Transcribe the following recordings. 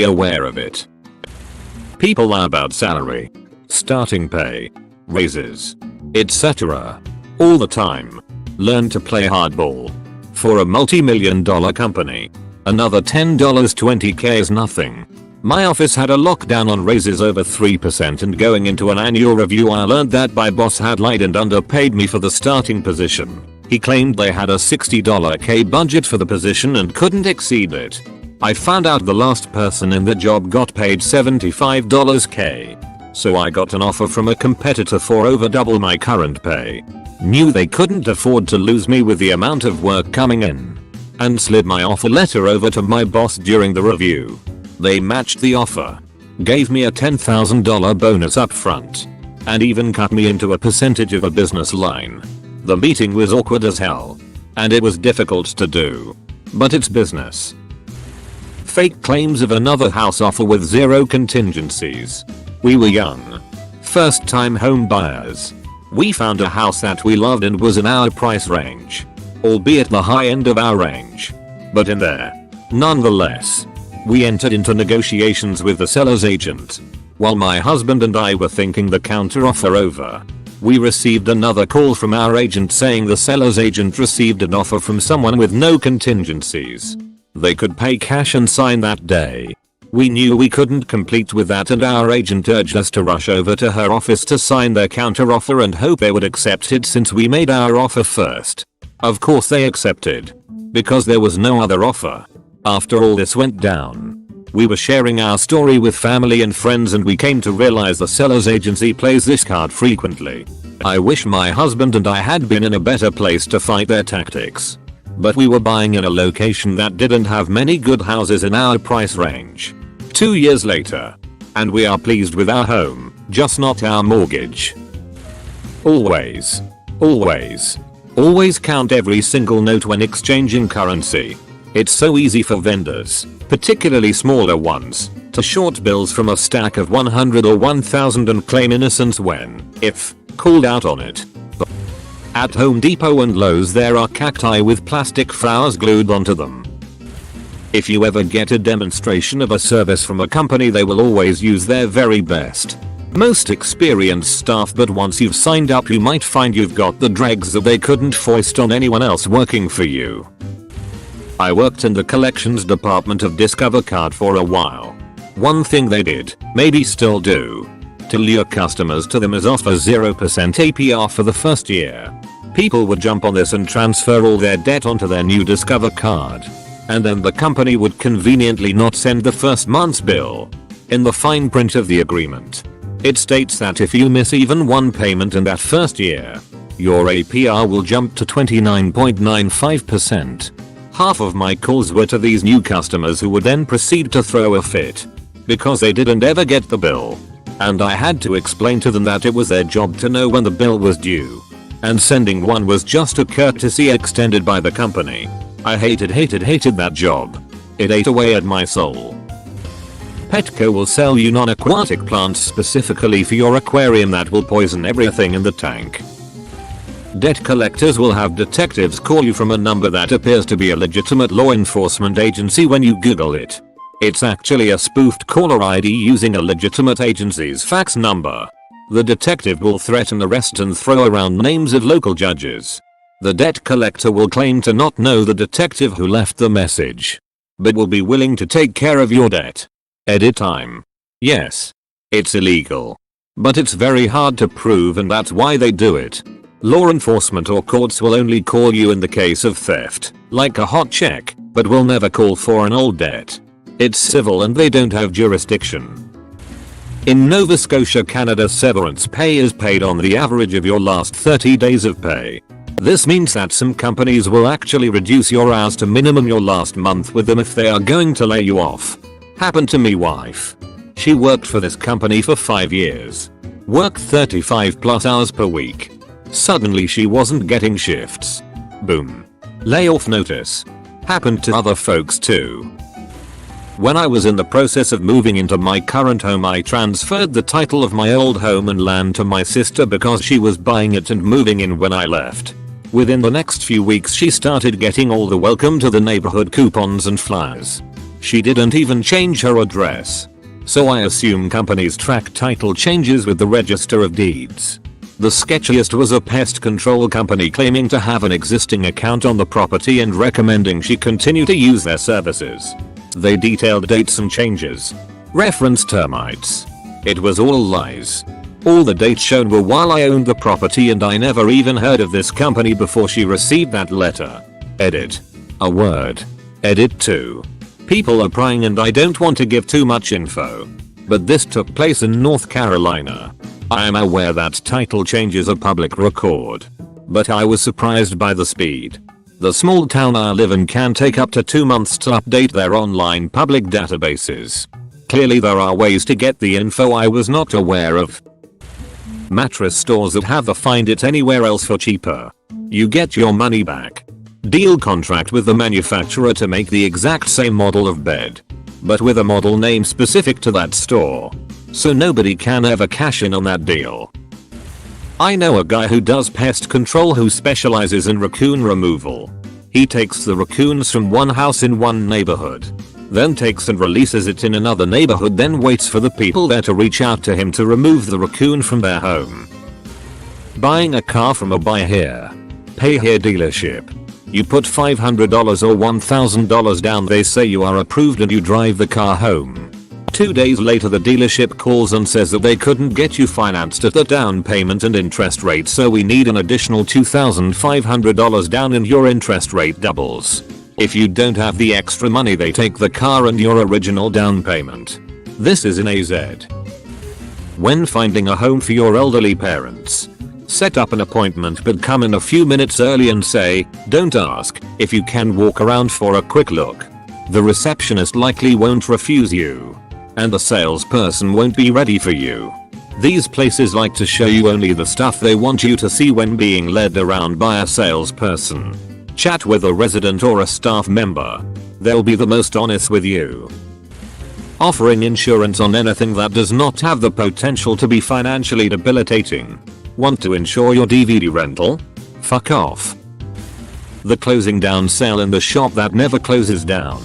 aware of it. People lie about salary, starting pay, raises, etc. all the time. Learn to play hardball. For a multi-million-dollar company, another $10 20k is nothing. My office had a lockdown on raises over 3%, and going into an annual review I learned that my boss had lied and underpaid me for the starting position. He claimed they had a $60k budget for the position and couldn't exceed it. I found out the last person in the job got paid $75k. So I got an offer from a competitor for over double my current pay. Knew they couldn't afford to lose me with the amount of work coming in, and slid my offer letter over to my boss during the review. They matched the offer, gave me a $10,000 bonus up front, and even cut me into a percentage of a business line. The meeting was awkward as hell, and it was difficult to do, but it's business. Fake claims of another house offer with zero contingencies. We were young, first-time home buyers. We found a house that we loved and was in our price range, albeit the high end of our range, but in there. Nonetheless, we entered into negotiations with the seller's agent. While my husband and I were thinking the counteroffer over, we received another call from our agent saying the seller's agent received an offer from someone with no contingencies. They could pay cash and sign that day. We knew we couldn't complete with that, and our agent urged us to rush over to her office to sign their counteroffer and hope they would accept it since we made our offer first. Of course they accepted, because there was no other offer. After all this went down, we were sharing our story with family and friends, and we came to realize the seller's agency plays this card frequently. I wish my husband and I had been in a better place to fight their tactics. But we were buying in a location that didn't have many good houses in our price range. 2 years later, and we are pleased with our home, just not our mortgage. Always count every single note when exchanging currency. It's so easy for vendors, particularly smaller ones, to short bills from a stack of 100 or 1000 and claim innocence when, if, called out on it. At Home Depot and Lowe's there are cacti with plastic flowers glued onto them. If you ever get a demonstration of a service from a company, they will always use their very best, most experienced staff, but once you've signed up you might find you've got the dregs that they couldn't foist on anyone else working for you. I worked in the collections department of Discover Card for a while. One thing they did, maybe still do, to lure customers to them is offer 0% APR for the first year. People would jump on this and transfer all their debt onto their new Discover Card, and then the company would conveniently not send the first month's bill. In the fine print of the agreement, it states that if you miss even one payment in that first year, your APR will jump to 29.95%. Half of my calls were to these new customers who would then proceed to throw a fit because they didn't ever get the bill, and I had to explain to them that it was their job to know when the bill was due, and sending one was just a courtesy extended by the company. I hated that job. It ate away at my soul. Petco will sell you non-aquatic plants specifically for your aquarium that will poison everything in the tank. Debt collectors will have detectives call you from a number that appears to be a legitimate law enforcement agency when you Google it. It's actually a spoofed caller ID using a legitimate agency's fax number. The detective will threaten arrest and throw around names of local judges. The debt collector will claim to not know the detective who left the message, but will be willing to take care of your debt. Edit time. Yes, it's illegal, but it's very hard to prove, and that's why they do it. Law enforcement or courts will only call you in the case of theft, like a hot check, but will never call for an old debt. It's civil and they don't have jurisdiction. In Nova Scotia, Canada, severance pay is paid on the average of your last 30 days of pay. This means that some companies will actually reduce your hours to minimum your last month with them if they are going to lay you off. Happened to me wife. She worked for this company for 5 years. Worked 35+ hours per week. Suddenly she wasn't getting shifts. Boom. Layoff notice. Happened to other folks too. When I was in the process of moving into my current home, I transferred the title of my old home and land to my sister because she was buying it and moving in when I left. Within the next few weeks she started getting all the welcome to the neighborhood coupons and flyers. She didn't even change her address. So I assume companies track title changes with the Register of Deeds. The sketchiest was a pest control company claiming to have an existing account on the property and recommending she continue to use their services. They detailed dates and changes. Referenced termites. It was all lies. All the dates shown were while I owned the property and I never even heard of this company before she received that letter. Edit. A word. Edit 2. People are prying and I don't want to give too much info. But this took place in North Carolina. I am aware that title changes are public record. But I was surprised by the speed. The small town I live in can take up to 2 months to update their online public databases. Clearly there are ways to get the info I was not aware of. Mattress stores that have the find it anywhere else for cheaper. You get your money back. Deal contract with the manufacturer to make the exact same model of bed, but with a model name specific to that store. So nobody can ever cash in on that deal. I know a guy who does pest control who specializes in raccoon removal. He takes the raccoons from one house in one neighborhood, then takes and releases it in another neighborhood, then waits for the people there to reach out to him to remove the raccoon from their home. Buying a car from a buy here, pay here dealership. You put $500 or $1,000 down, they say you are approved and you drive the car home. 2 days later the dealership calls and says that they couldn't get you financed at the down payment and interest rate, so we need an additional $2,500 down and your interest rate doubles. If you don't have the extra money they take the car and your original down payment. This is in AZ. When finding a home for your elderly parents, set up an appointment but come in a few minutes early and say, don't ask, if you can walk around for a quick look. The receptionist likely won't refuse you. And the salesperson won't be ready for you. These places like to show you only the stuff they want you to see when being led around by a salesperson. Chat with a resident or a staff member. They'll be the most honest with you. Offering insurance on anything that does not have the potential to be financially debilitating. Want to insure your DVD rental? Fuck off. The closing down sale in the shop that never closes down.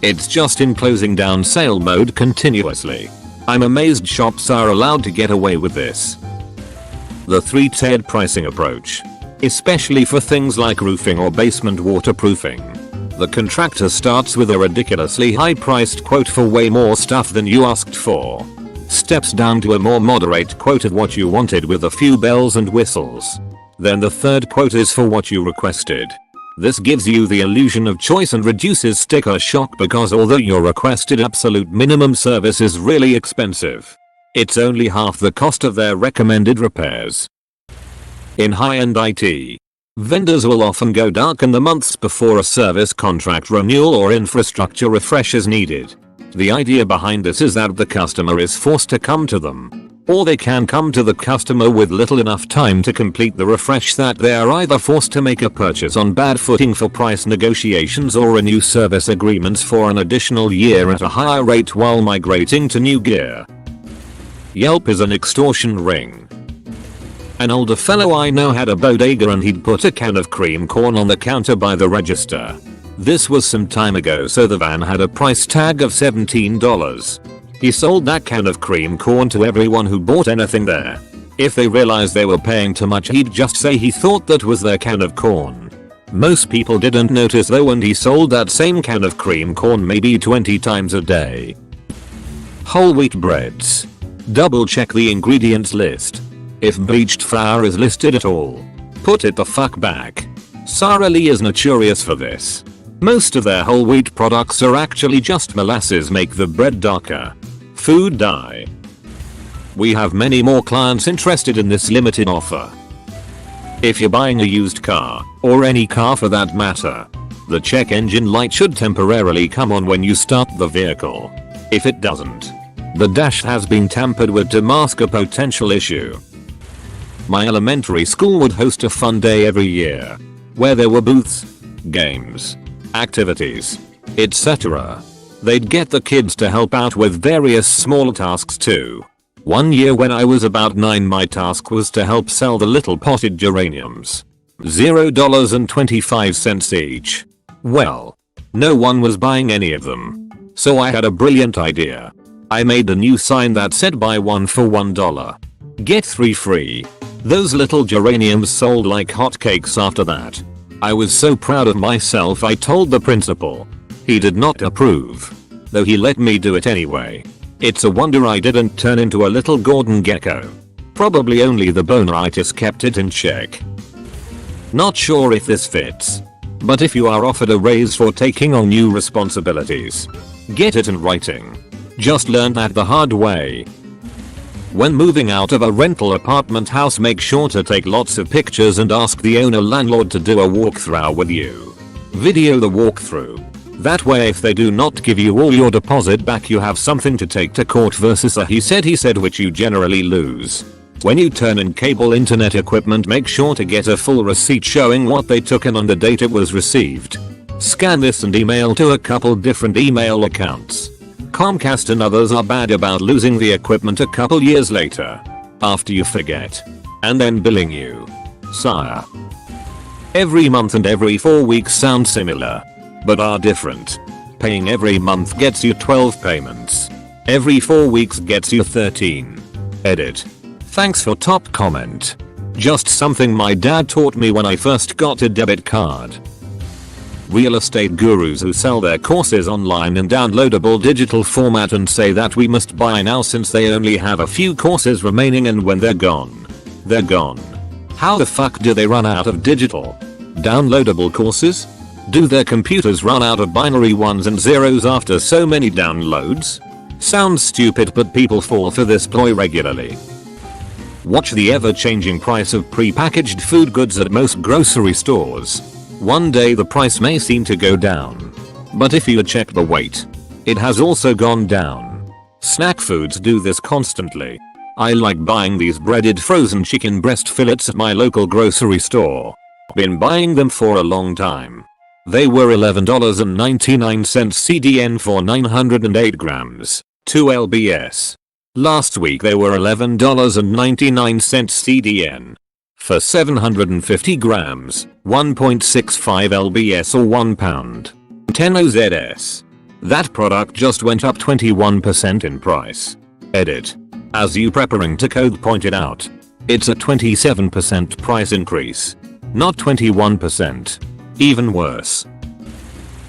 It's just in closing down sale mode continuously. I'm amazed shops are allowed to get away with this. The 3-tiered pricing approach. Especially for things like roofing or basement waterproofing. The contractor starts with a ridiculously high-priced quote for way more stuff than you asked for. Steps down to a more moderate quote of what you wanted with a few bells and whistles. Then the third quote is for what you requested. This gives you the illusion of choice and reduces sticker shock because although your requested absolute minimum service is really expensive, it's only half the cost of their recommended repairs. In high-end IT, vendors will often go dark in the months before a service contract renewal or infrastructure refresh is needed. The idea behind this is that the customer is forced to come to them. Or they can come to the customer with little enough time to complete the refresh that they are either forced to make a purchase on bad footing for price negotiations or renew service agreements for an additional year at a higher rate while migrating to new gear. Yelp is an extortion ring. An older fellow I know had a bodega and he'd put a can of cream corn on the counter by the register. This was some time ago, so the van had a price tag of $17. He sold that can of cream corn to everyone who bought anything there. If they realized they were paying too much, he'd just say he thought that was their can of corn. Most people didn't notice though, and he sold that same can of cream corn maybe 20 times a day. Whole wheat breads. Double check the ingredients list. If bleached flour is listed at all, put it the fuck back. Sara Lee is notorious for this. Most of their whole wheat products are actually just molasses make the bread darker. Food dye. We have many more clients interested in this limited offer. If you're buying a used car, or any car for that matter, the check engine light should temporarily come on when you start the vehicle. If it doesn't, the dash has been tampered with to mask a potential issue. My elementary school would host a fun day every year, where there were booths, games, activities, etc. They'd get the kids to help out with various small tasks too. One year when I was about 9, my task was to help sell the little potted geraniums. $0.25 each. Well, no one was buying any of them. So I had a brilliant idea. I made a new sign that said buy one for $1. Get 3 free. Those little geraniums sold like hotcakes after that. I was so proud of myself I told the principal. He did not approve, though he let me do it anyway. It's a wonder I didn't turn into a little Gordon gecko. Probably only the boneritis kept it in check. Not sure if this fits, but if you are offered a raise for taking on new responsibilities, get it in writing. Just learned that the hard way. When moving out of a rental apartment house, make sure to take lots of pictures and ask the owner landlord to do a walkthrough with you. Video the walkthrough. That way if they do not give you all your deposit back, you have something to take to court versus a he said which you generally lose. When you turn in cable internet equipment, make sure to get a full receipt showing what they took and on the date it was received. Scan this and email to a couple different email accounts. Comcast and others are bad about losing the equipment a couple years later, after you forget, and then billing you. Sire. Every month and every 4 weeks sound similar, but are different. Paying every month gets you 12 payments. Every 4 weeks gets you 13. Edit. Thanks for top comment. Just something my dad taught me when I first got a debit card. Real estate gurus who sell their courses online in downloadable digital format and say that we must buy now since they only have a few courses remaining, and when they're gone, they're gone. How the fuck do they run out of digital downloadable courses? Do their computers run out of binary ones and zeros after so many downloads? Sounds stupid, but people fall for this ploy regularly. Watch the ever-changing price of pre-packaged food goods at most grocery stores. One day the price may seem to go down, but if you check the weight, it has also gone down. Snack foods do this constantly. I like buying these breaded frozen chicken breast fillets at my local grocery store. Been buying them for a long time. They were $11.99 CDN for 908 grams, 2 lbs. Last week they were $11.99 CDN for 750 grams, 1.65 lbs or 1 pound, 10 OZS. That product just went up 21% in price. Edit. As you preparing to code pointed out, it's a 27% price increase, not 21%. Even worse.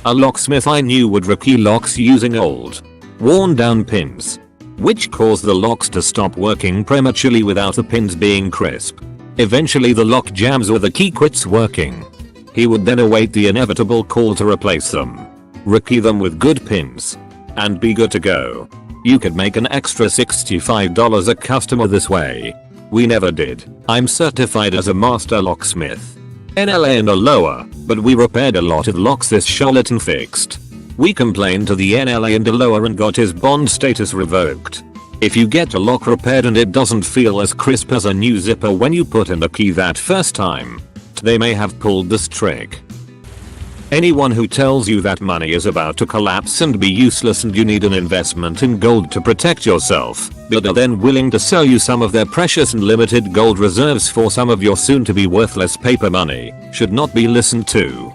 A locksmith I knew would rekey locks using old, worn down pins, which caused the locks to stop working prematurely without the pins being crisp. Eventually the lock jams or the key quits working. He would then await the inevitable call to replace them, rekey them with good pins, and be good to go. You could make an extra $65 a customer this way. We never did. I'm certified as a master locksmith. NLA and a lower, but we repaired a lot of locks this charlatan fixed. We complained to the NLA and a lower and got his bond status revoked. If you get a lock repaired and it doesn't feel as crisp as a new zipper when you put in the key that first time, they may have pulled this trick. Anyone who tells you that money is about to collapse and be useless and you need an investment in gold to protect yourself, but are then willing to sell you some of their precious and limited gold reserves for some of your soon to be worthless paper money, should not be listened to.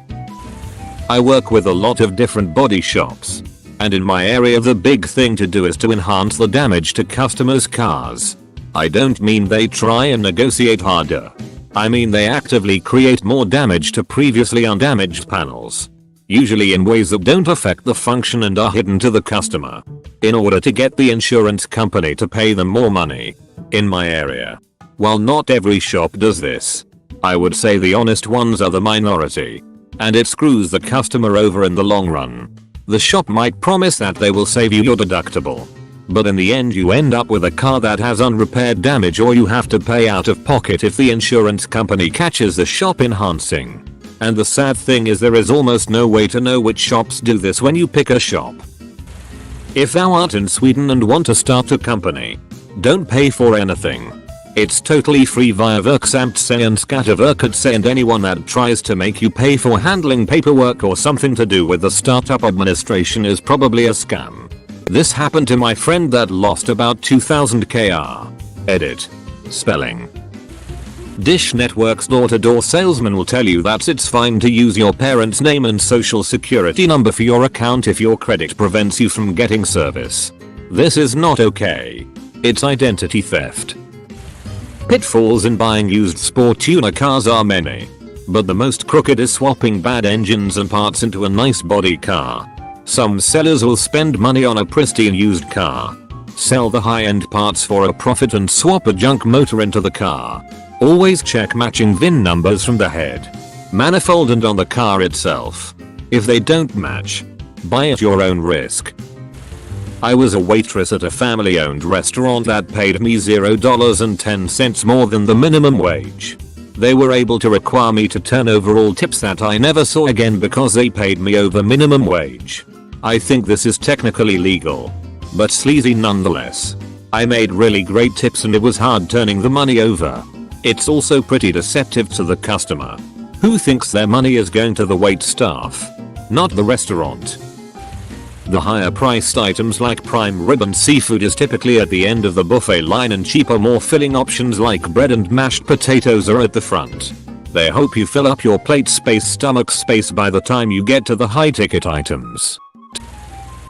I work with a lot of different body shops, and in my area the big thing to do is to enhance the damage to customers' cars. I don't mean they try and negotiate harder. I mean they actively create more damage to previously undamaged panels, usually in ways that don't affect the function and are hidden to the customer, in order to get the insurance company to pay them more money. In my area, while not every shop does this, I would say the honest ones are the minority, and it screws the customer over in the long run. The shop might promise that they will save you your deductible, but in the end you end up with a car that has unrepaired damage, or you have to pay out of pocket if the insurance company catches the shop enhancing. And the sad thing is there is almost no way to know which shops do this when you pick a shop. If thou art in Sweden and want to start a company, don't pay for anything. It's totally free via Verksamtse and Skatteverket, and anyone that tries to make you pay for handling paperwork or something to do with the startup administration is probably a scam. This happened to my friend that lost about 2000 kr. Edit. Spelling. Dish Network's door-to-door salesman will tell you that it's fine to use your parents' name and social security number for your account if your credit prevents you from getting service. This is not okay. It's identity theft. Pitfalls in buying used sport tuner cars are many. But the most crooked is swapping bad engines and parts into a nice body car. Some sellers will spend money on a pristine used car, sell the high-end parts for a profit and swap a junk motor into the car. Always check matching VIN numbers from the head, manifold and on the car itself. If they don't match, buy at your own risk. I was a waitress at a family-owned restaurant that paid me $0.10 more than the minimum wage. They were able to require me to turn over all tips that I never saw again because they paid me over minimum wage. I think this is technically legal, but sleazy nonetheless. I made really great tips and it was hard turning the money over. It's also pretty deceptive to the customer, who thinks their money is going to the wait staff, not the restaurant. The higher priced items like prime rib and seafood is typically at the end of the buffet line, and cheaper, more filling options like bread and mashed potatoes are at the front. They hope you fill up your plate space, stomach space by the time you get to the high ticket items.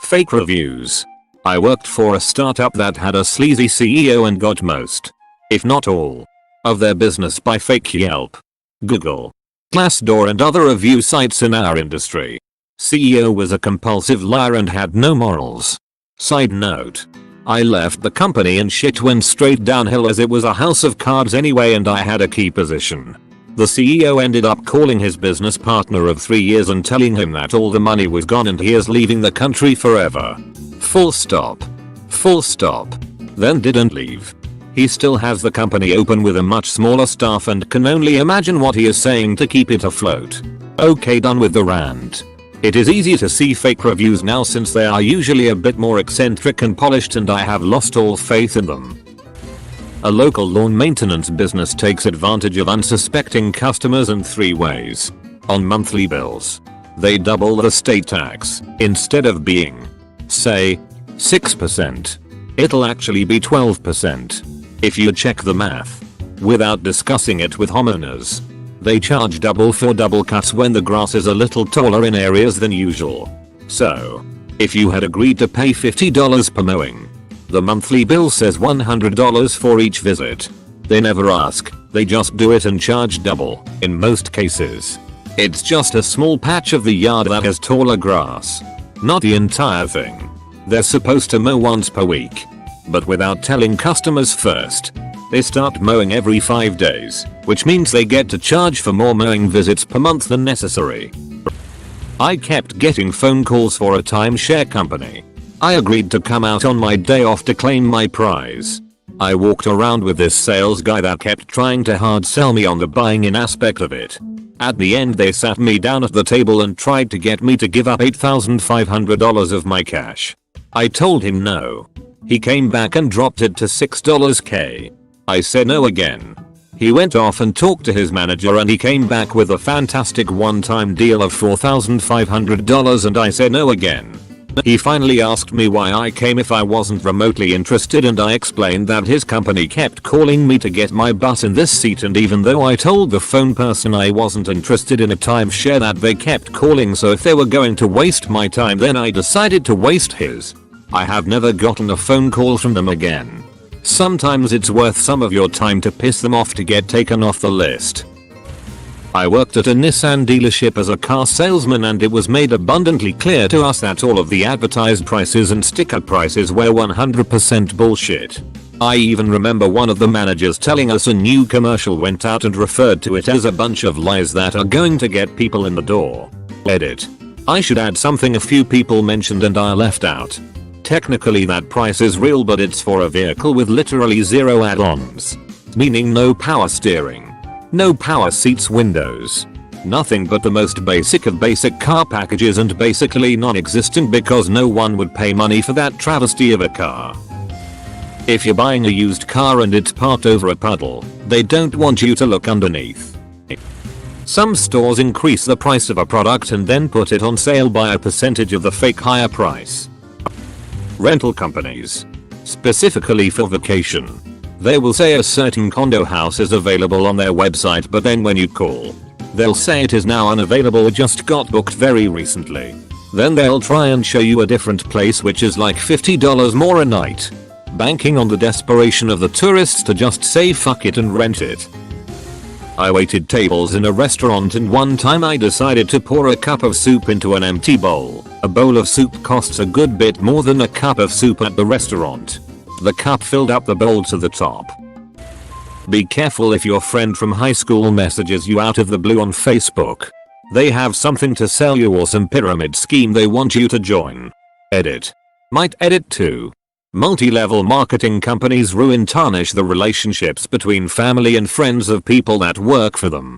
Fake reviews. I worked for a startup that had a sleazy CEO and got most, if not all, of their business by fake Yelp, Google, Glassdoor and other review sites in our industry. CEO was a compulsive liar and had no morals. Side note, I left the company and shit went straight downhill as it was a house of cards anyway and I had a key position. The CEO ended up calling his business partner of 3 years and telling him that all the money was gone and he is leaving the country forever. Full stop. Full stop. Then didn't leave. He still has the company open with a much smaller staff and can only imagine what he is saying to keep it afloat. Okay, done with the rant. It is easy to see fake reviews now since they are usually a bit more eccentric and polished, and I have lost all faith in them. A local lawn maintenance business takes advantage of unsuspecting customers in 3 ways. On monthly bills, they double the state tax. Instead of being, say, 6%, it'll actually be 12%. If you check the math, without discussing it with homeowners, they charge double for double cuts when the grass is a little taller in areas than usual. So, if you had agreed to pay $50 per mowing, the monthly bill says $100 for each visit. They never ask, they just do it and charge double. In most cases, it's just a small patch of the yard that has taller grass, not the entire thing. They're supposed to mow once per week, but without telling customers first, they start mowing every 5 days, which means they get to charge for more mowing visits per month than necessary. I kept getting phone calls for a timeshare company. I agreed to come out on my day off to claim my prize. I walked around with this sales guy that kept trying to hard sell me on the buying in aspect of it. At the end they sat me down at the table and tried to get me to give up $8,500 of my cash. I told him no. He came back and dropped it to $6K. I said no again. He went off and talked to his manager and he came back with a fantastic one-time deal of $4,500 and I said no again. He finally asked me why I came if I wasn't remotely interested, and I explained that his company kept calling me to get my butt in this seat, and even though I told the phone person I wasn't interested in a timeshare, that they kept calling, so if they were going to waste my time then I decided to waste his. I have never gotten a phone call from them again. Sometimes it's worth some of your time to piss them off to get taken off the list. I worked at a Nissan dealership as a car salesman, and it was made abundantly clear to us that all of the advertised prices and sticker prices were 100% bullshit. I even remember one of the managers telling us a new commercial went out and referred to it as a bunch of lies that are going to get people in the door. Edit. I should add something a few people mentioned and I left out. Technically that price is real, but it's for a vehicle with literally zero add-ons. Meaning no power steering, no power seats, windows, nothing but the most basic of basic car packages, and basically non-existent because no one would pay money for that travesty of a car. If you're buying a used car and it's parked over a puddle, they don't want you to look underneath. Some stores increase the price of a product and then put it on sale by a percentage of the fake higher price. Rental companies, specifically for vacation, They will say a certain condo house is available on their website, but then when you call, they'll say it is now unavailable, it just got booked very recently. Then they'll try and show you a different place which is like $50 more a night, banking on the desperation of the tourists to just say fuck it and rent it. I waited tables in a restaurant and one time I decided to pour a cup of soup into an empty bowl. A bowl of soup costs a good bit more than a cup of soup at the restaurant. The cup filled up the bowl to the top. Be careful if your friend from high school messages you out of the blue on Facebook. They have something to sell you or some pyramid scheme they want you to join. Edit. Might edit too. Multi-level marketing companies ruin tarnish the relationships between family and friends of people that work for them.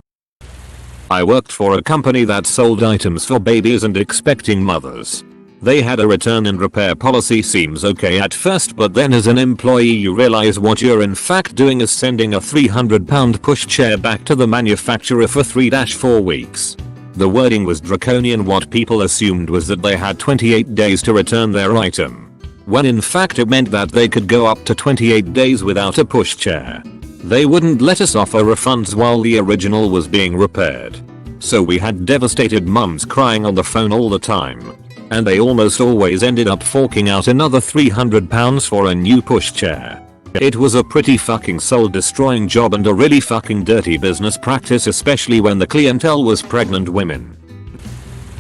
I worked for a company that sold items for babies and expecting mothers. They had a return and repair policy, seems okay at first, but then as an employee you realize what you're in fact doing is sending a £300 pushchair back to the manufacturer for 3-4 weeks. The wording was draconian. What people assumed was that they had 28 days to return their item, when in fact it meant that they could go up to 28 days without a pushchair. They wouldn't let us offer refunds while the original was being repaired. So we had devastated mums crying on the phone all the time. And they almost always ended up forking out another £300 for a new pushchair. It was a pretty fucking soul destroying job and a really fucking dirty business practice, especially when the clientele was pregnant women.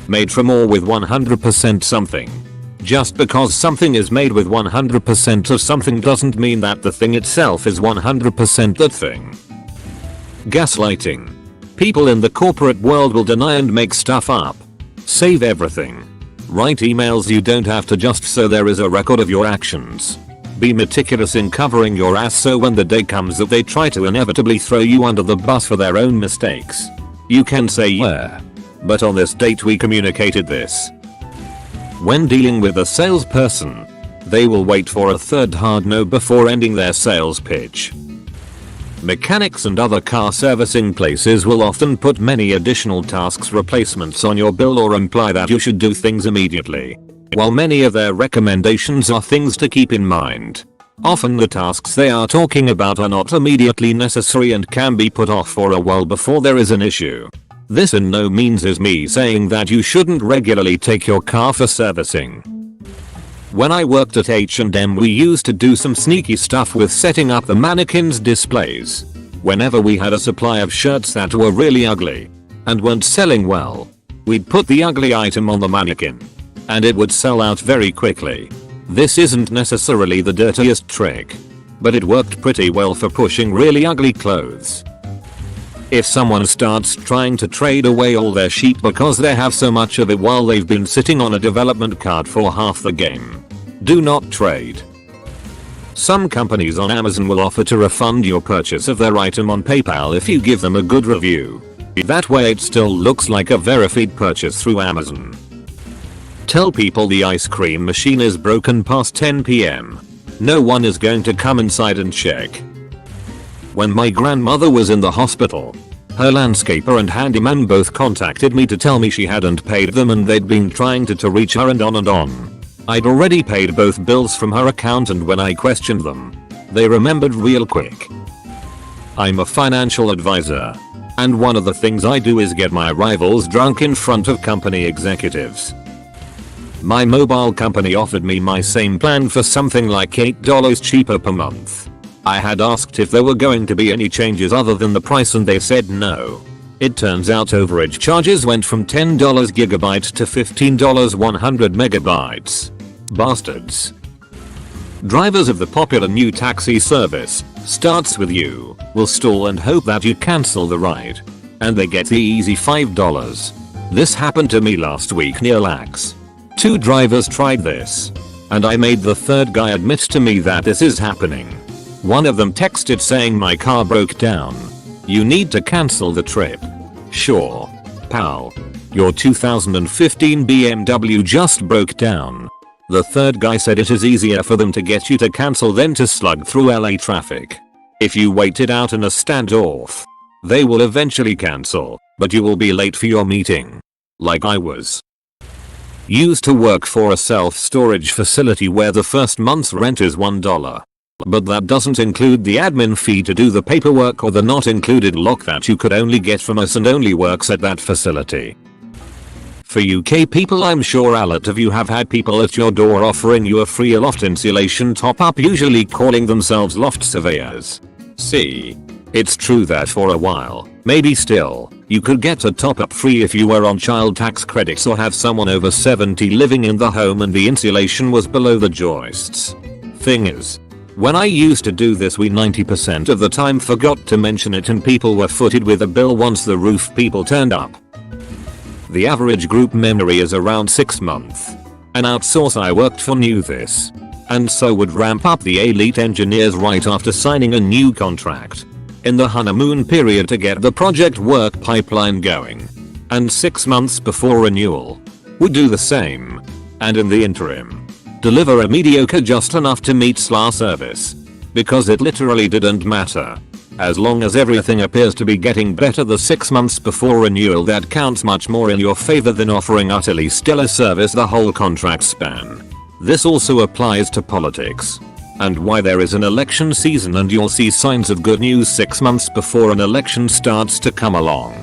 Made from or with 100% something. Just because something is made with 100% of something doesn't mean that the thing itself is 100% that thing. Gaslighting. People in the corporate world will deny and make stuff up. Save everything. Write emails you don't have to just so there is a record of your actions. Be meticulous in covering your ass so when the day comes that they try to inevitably throw you under the bus for their own mistakes, you can say, yeah, but on this date we communicated this. When dealing with a salesperson, they will wait for a third hard no before ending their sales pitch. Mechanics and other car servicing places will often put many additional tasks replacements on your bill or imply that you should do things immediately. While many of their recommendations are things to keep in mind, often the tasks they are talking about are not immediately necessary and can be put off for a while before there is an issue. This in no means is me saying that you shouldn't regularly take your car for servicing. When I worked at H&M we used to do some sneaky stuff with setting up the mannequins displays. Whenever we had a supply of shirts that were really ugly and weren't selling well, we'd put the ugly item on the mannequin and it would sell out very quickly. This isn't necessarily the dirtiest trick, but it worked pretty well for pushing really ugly clothes. If someone starts trying to trade away all their sheep because they have so much of it while they've been sitting on a development card for half the game, do not trade. Some companies on Amazon will offer to refund your purchase of their item on PayPal if you give them a good review. That way it still looks like a verified purchase through Amazon. Tell people the ice cream machine is broken past 10 PM. No one is going to come inside and check. When my grandmother was in the hospital, her landscaper and handyman both contacted me to tell me she hadn't paid them and they'd been trying to reach her and on. I'd already paid both bills from her account and when I questioned them, they remembered real quick. I'm a financial advisor, and one of the things I do is get my rivals drunk in front of company executives. My mobile company offered me my same plan for something like $8 cheaper per month. I had asked if there were going to be any changes other than the price and they said no. It turns out overage charges went from $10 gigabyte to $15 100 megabytes. Bastards. Drivers of the popular new taxi service, starts with you, will stall and hope that you cancel the ride. And they get the easy $5. This happened to me last week near Lax. 2 drivers tried this, and I made the third guy admit to me that this is happening. One of them texted saying my car broke down. You need to cancel the trip. Sure, pal. Your 2015 BMW just broke down. The third guy said it is easier for them to get you to cancel than to slug through LA traffic. If you wait it out in a standoff, they will eventually cancel, but you will be late for your meeting. Like I was. Used to work for a self-storage facility where the first month's rent is $1. But that doesn't include the admin fee to do the paperwork or the not included lock that you could only get from us and only works at that facility. For UK people, I'm sure a lot of you have had people at your door offering you a free loft insulation top up, usually calling themselves loft surveyors. See, it's true that for a while, maybe still, you could get a top up free if you were on child tax credits or have someone over 70 living in the home and the insulation was below the joists. Thing is, when I used to do this, we 90% of the time forgot to mention it and people were footed with a bill once the roof people turned up. The average group memory is around 6 months. An outsource I worked for knew this, and so would ramp up the elite engineers right after signing a new contract in the honeymoon period to get the project work pipeline going, and 6 months before renewal would do the same, and in the interim deliver a mediocre just enough to meet SLA service, because it literally didn't matter. As long as everything appears to be getting better the 6 months before renewal, that counts much more in your favor than offering utterly stellar service the whole contract span. This also applies to politics, and why there is an election season and you'll see signs of good news 6 months before an election starts to come along.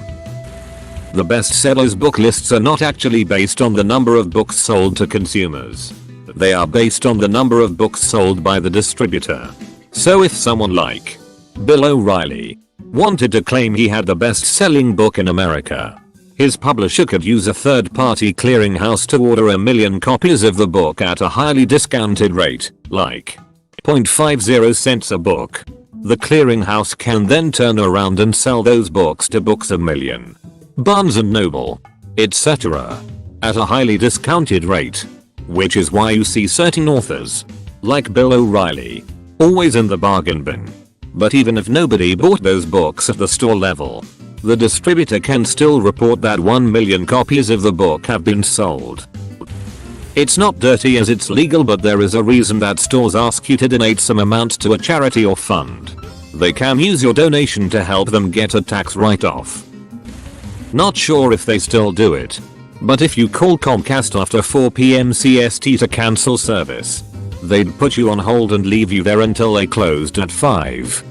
The bestsellers book lists are not actually based on the number of books sold to consumers. They are based on the number of books sold by the distributor. So if someone like Bill O'Reilly wanted to claim he had the best-selling book in America, his publisher could use a third-party clearinghouse to order 1 million copies of the book at a highly discounted rate, like 0.50 cents a book. The clearinghouse can then turn around and sell those books to Books A Million, Barnes & Noble, etc. at a highly discounted rate. Which is why you see certain authors, like Bill O'Reilly, always in the bargain bin. But even if nobody bought those books at the store level, the distributor can still report that 1 million copies of the book have been sold. It's not dirty as it's legal, but there is a reason that stores ask you to donate some amount to a charity or fund. They can use your donation to help them get a tax write-off. Not sure if they still do it, but if you call Comcast after 4 PM CST to cancel service, they'd put you on hold and leave you there until they closed at 5.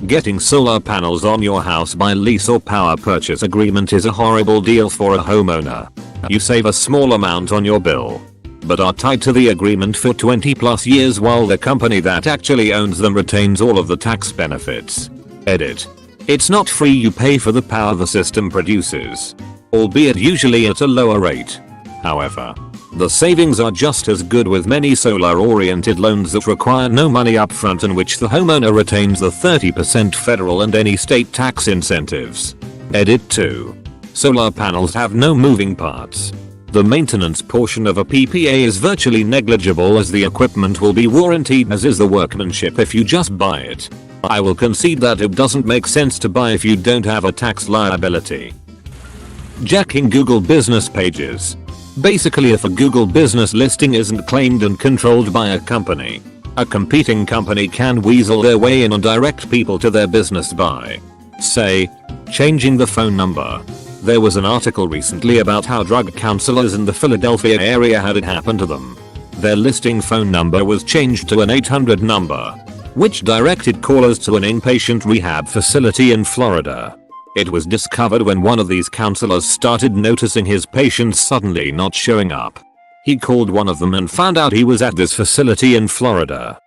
Getting solar panels on your house by lease or power purchase agreement is a horrible deal for a homeowner. You save a small amount on your bill, but are tied to the agreement for 20+ years while the company that actually owns them retains all of the tax benefits. Edit. It's not free, you pay for the power the system produces, albeit usually at a lower rate. However, the savings are just as good with many solar-oriented loans that require no money upfront and which the homeowner retains the 30% federal and any state tax incentives. Edit 2. Solar panels have no moving parts. The maintenance portion of a PPA is virtually negligible as the equipment will be warranted, as is the workmanship if you just buy it. I will concede that it doesn't make sense to buy if you don't have a tax liability. Jacking Google business pages. Basically, if a Google business listing isn't claimed and controlled by a company, a competing company can weasel their way in and direct people to their business by, say, changing the phone number. There was an article recently about how drug counselors in the Philadelphia area had it happen to them. Their listing phone number was changed to an 800 number, which directed callers to an inpatient rehab facility in Florida. It was discovered when one of these counselors started noticing his patients suddenly not showing up. He called one of them and found out he was at this facility in Florida.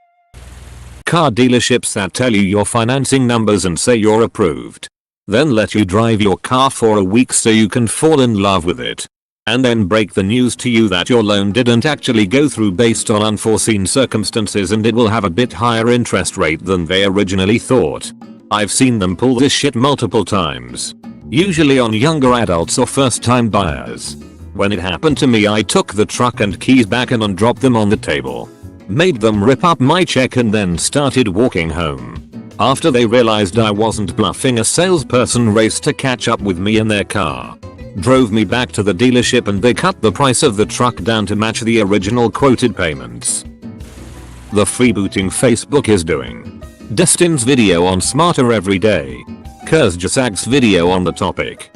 Car dealerships that tell you your financing numbers and say you're approved, then let you drive your car for a week so you can fall in love with it, and then break the news to you that your loan didn't actually go through based on unforeseen circumstances and it will have a bit higher interest rate than they originally thought. I've seen them pull this shit multiple times, usually on younger adults or first-time buyers. When it happened to me, I took the truck and keys back and dropped them on the table, made them rip up my check and then started walking home. After they realized I wasn't bluffing, a salesperson raced to catch up with me in their car, drove me back to the dealership, and they cut the price of the truck down to match the original quoted payments. The freebooting Facebook is doing. Destin's video on Smarter Every Day. Kurzgesagt's video on the topic.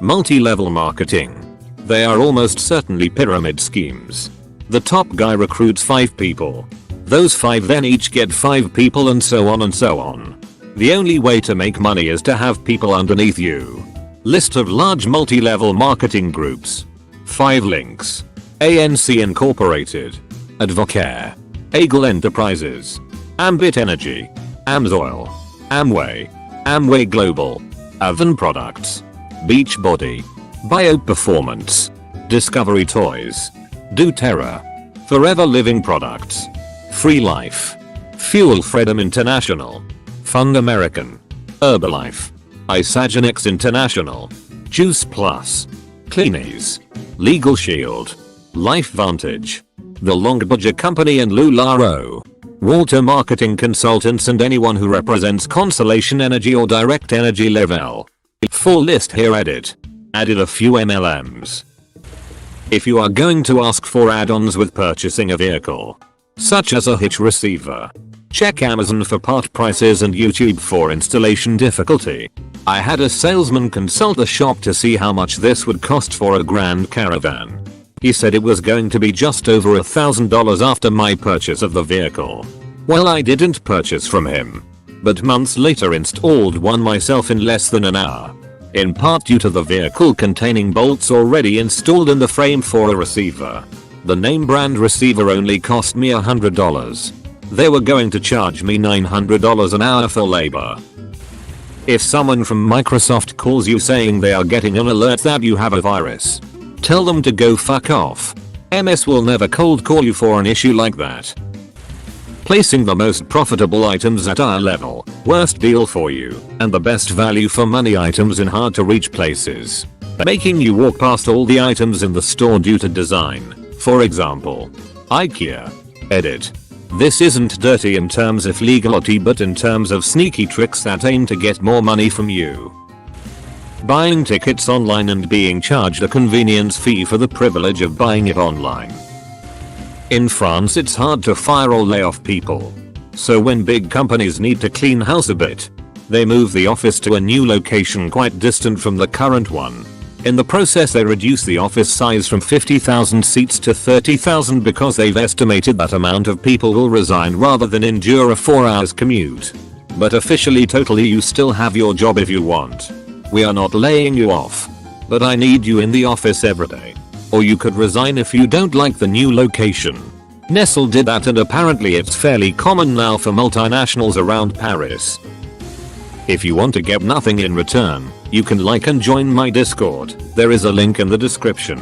Multi-level marketing. They are almost certainly pyramid schemes. The top guy recruits 5 people. Those 5 then each get 5 people and so on and so on. The only way to make money is to have people underneath you. List of large multi-level marketing groups. 5 links. ANC Incorporated, Advocare, Eagle Enterprises, Ambit Energy, Amsoil, Amway, Amway Global, Avon Products, Beachbody, Bioperformance, Discovery Toys, doTERRA, Forever Living Products, Free Life, Fuel Freedom International, Fund American, Herbalife, Isagenix International, Juice Plus, Cleanies, Legal Shield, Life Vantage, The Longbudget Company and Lularo, Walter Marketing Consultants and anyone who represents Constellation Energy or Direct Energy Level. Full list here. Edit. Added a few MLMs. If you are going to ask for add-ons with purchasing a vehicle, such as a hitch receiver, check Amazon for part prices and YouTube for installation difficulty. I had a salesman consult the shop to see how much this would cost for a Grand Caravan. He said it was going to be just over $1,000 after my purchase of the vehicle. Well, I didn't purchase from him, but months later installed one myself in less than an hour. In part due to the vehicle containing bolts already installed in the frame for a receiver. The name brand receiver only cost me $100. They were going to charge me $900 an hour for labor. If someone from Microsoft calls you saying they are getting an alert that you have a virus, tell them to go fuck off. MS will never cold call you for an issue like that. Placing the most profitable items at eye level, worst deal for you, and the best value for money items in hard to reach places. Making you walk past all the items in the store due to design. For example, IKEA. Edit. This isn't dirty in terms of legality but in terms of sneaky tricks that aim to get more money from you. Buying tickets online and being charged a convenience fee for the privilege of buying it online. In France it's hard to fire or lay off people. So when big companies need to clean house a bit, they move the office to a new location quite distant from the current one. In the process they reduce the office size from 50,000 seats to 30,000 because they've estimated that amount of people will resign rather than endure a 4 hours commute. But officially totally you still have your job if you want. We are not laying you off. But I need you in the office every day. Or you could resign if you don't like the new location. Nestle did that and apparently it's fairly common now for multinationals around Paris. If you want to get nothing in return, you can like and join my Discord. There is a link in the description.